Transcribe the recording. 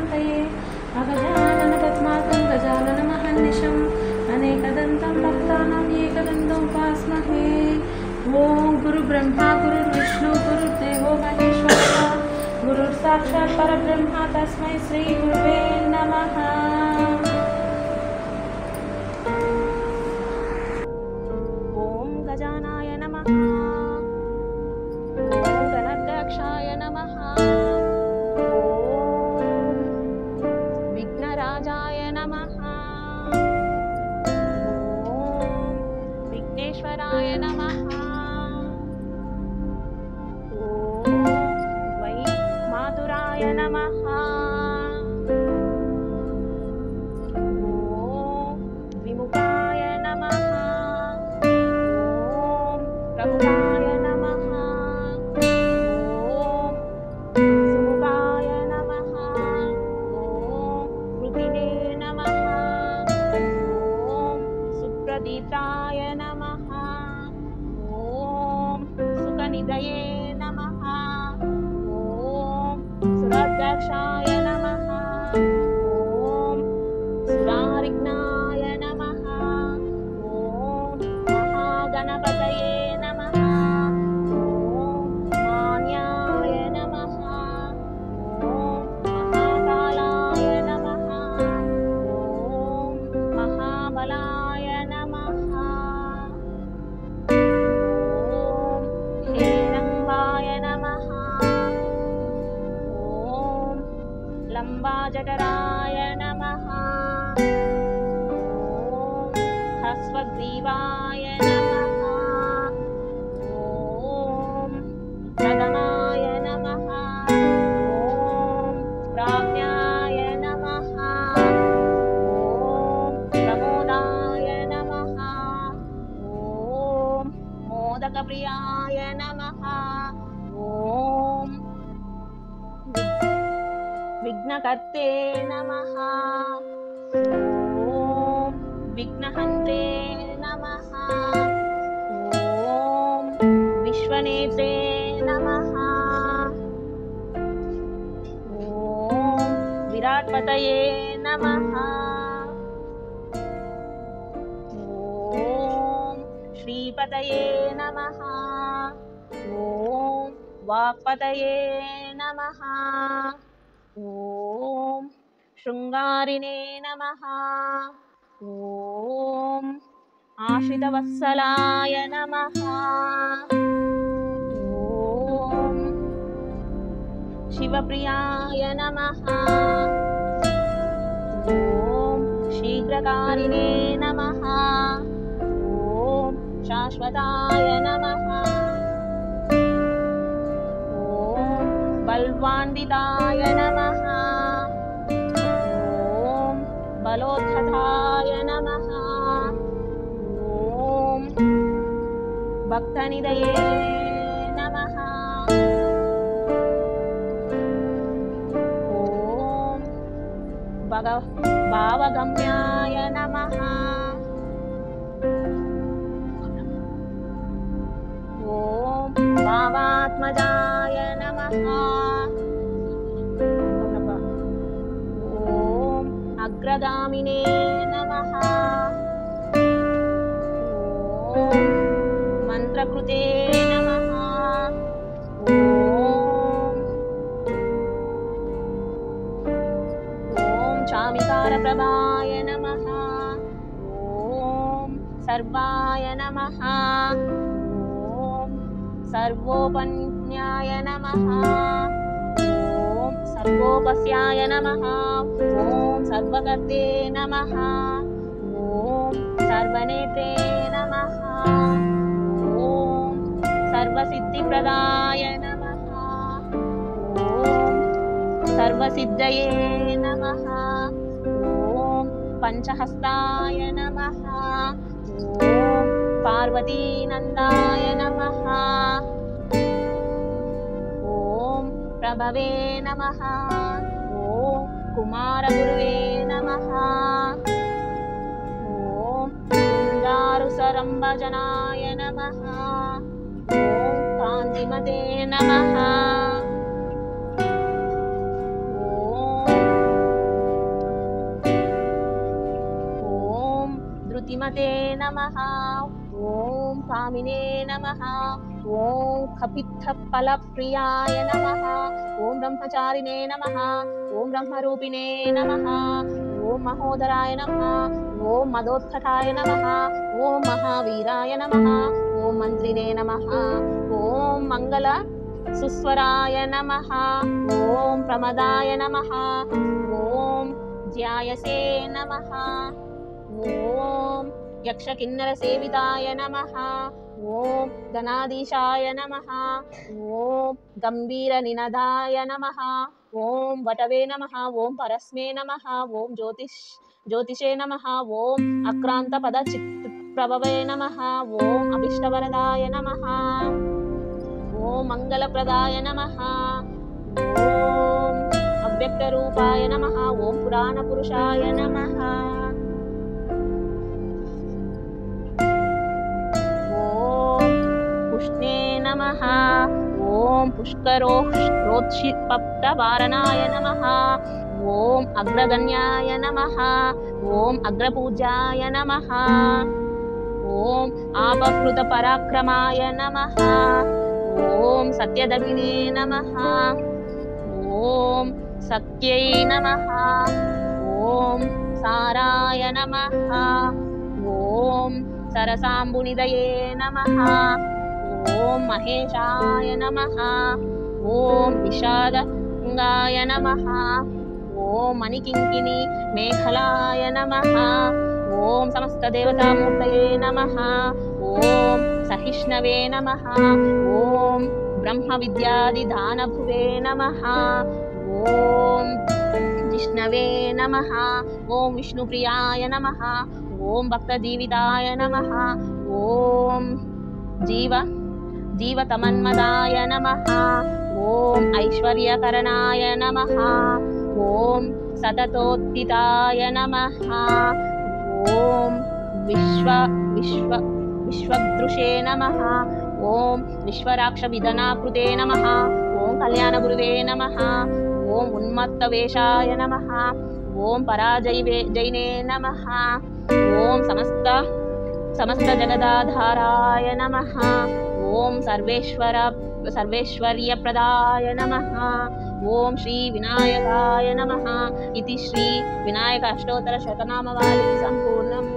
महाशान्तये अगजाननपद्मार्कं गजाननमहर्निशम् अनेकदन्तं भक्तानाम् एकदन्तम् उपास्महे। ॐ गुरुब्रह्मा गुरुर्विष्णु गुरुर्देवो महेश्वरः गुरुर्साक्षात् परब्रह्म तस्मै श्रीगुरुवे नमः। ॐ गजानाय नमः। ॐ गणाध्यक्षाय नमः। ॐ विघ्नराजाय नमः। ॐ विघ्नेश्वराय नमः। मातुराय नमः। ॐ विमुखाय नमः। ॐ प्रमुखाय नमः। ॐ सुमुखाय नमः। ॐ कृतिने नमः। ॐ सुप्रदीप्ताय नमः। ॐ सुखनिधये नमः। सुराध्यक्षाय नमः। ॐ सुरारिघ्नाय नमः। ॐ महागणपतये नमः। ॐ मान्याय नमः। ॐ महाकालाय नमः। ॐ महाबलाय नमः। ॐ हेरम्बाय नमः। लंबाजठराय नमः। ॐ ह्रस्वग्रीवाय नमः। ॐ प्रथमाय नमः। ॐ प्राज्ञाय नमः। ॐ प्रमोदाय नमः। ॐ मोदकप्रियाय नमः। ॐ विघ्नकर्ते नमः। ॐ विघ्नहन्ते नमः। ॐ विश्वनेत्रे नमः। ॐ विराट्पतये नमः। ॐ श्रीपतये नमः। ॐ वाक्पतये नमः। ॐ शृङ्गारिणे नमः। ॐ आश्रितवत्सलाय नमः। ॐ शिवप्रियाय नमः। ॐ शीघ्रकारिणे नमः। ॐ शाश्वताय नमः। बलवान्विताय नमः। ॐ बलोद्धताय नमः। ॐ भक्तनिधये नमः। ॐ भावगम्याय नमः। ॐ भावात्मजाय नमः। ॐ अग्रगामिने नमः। ॐ मन्त्रकृते नमः। ॐ चामिकारप्रभाय नमः। ॐ सर्वाय नमः। सर्वोपन्याय नमः। ॐ सर्वोपस्याय नमः। ॐ सर्वकर्ते नमः। ॐ सर्वनेत्रे नमः। ॐ सर्वसिद्धिप्रदाय नमः। ॐ सर्वसिद्धये नमः। ॐ पञ्चहस्ताय नमः। ॐ पार्वतीनन्दाय नमः। ॐ प्रभवे नमः। ॐ कुमारगुरुवे नमः। ॐ शृङ्गारुसरम्भजनाय नमः। ॐ कान्तिमते नमः। ॐ नीतिमते नमः। ॐ कामिने नमः। ॐ कपित्थफलप्रियाय नमः। ॐ ब्रह्मचारिणे नमः। ॐ ब्रह्मरूपिणे नमः। ॐ महोदराय नमः। ॐ मदोत्कटाय नमः। ॐ महावीराय नमः। ॐ मन्त्रिणे नमः। ॐ मंगल सुस्वराय नमः। ॐ प्रमदाय नमः। ॐ ज्यायसे नमः। ॐ यक्षकिन्नरसेविताय नमः। ॐ गणाधीशाय नमः। ॐ गम्भीरनिनदाय नमः। ॐ वटवे नमः। ॐ परस्मे नमः। ॐ ज्योतिषे नमः। ॐ अक्रान्तपदचित्प्रभवे नमः। ॐ अभीष्टवरदाय नमः। ॐ मङ्गलप्रदाय नमः। ॐ अव्यक्तरूपाय नमः। ॐ पुराणपुरुषाय नमः। ॐ पुष्णे नमः। ॐ पुष्करोक्षिपप्तवारणाय नमः। ॐ अग्रगण्याय नमः। ॐ अग्रपूज्याय नमः। ॐ आपकृतपराक्रमाय नमः। ॐ सत्यदमिने नमः। ॐ सत्यै नमः। ॐ साराय नमः। ॐ सरसाम्बुनिदये नमः। ॐ महेशाय नमः। ॐ विषादङ्गाय नमः। ॐ मणिकिङ्किणी मेखलाय नमः। ॐ समस्तदेवतामूर्तये नमः। ॐ सहिष्णवे नमः। ॐ ब्रह्मविद्यादिदानभुवे नमः। ॐ जिष्णवे नमः। ॐ विष्णुप्रियाय नमः। ॐ भक्तजीविताय नमः। ॐ जीवतमन्मदाय नमः। ॐ ऐश्वर्यकरणाय नमः। ॐ सततोत्थिताय नमः। ॐ विश्वदृशे नमः। ॐ विश्वराक्षविधनाकृते नमः। ॐ कल्याणगुरुवे नमः। ॐ उन्मत्तवेषाय नमः। ॐ पराजयिने नमः। ॐ समस्तजगदाधाराय नमः। ॐ सर्वेश्वर्यप्रदाय नमः। ॐ श्रीविनायकाय नमः। इति श्री विनायक अष्टोत्तर शतनामवाली सम्पूर्णम्।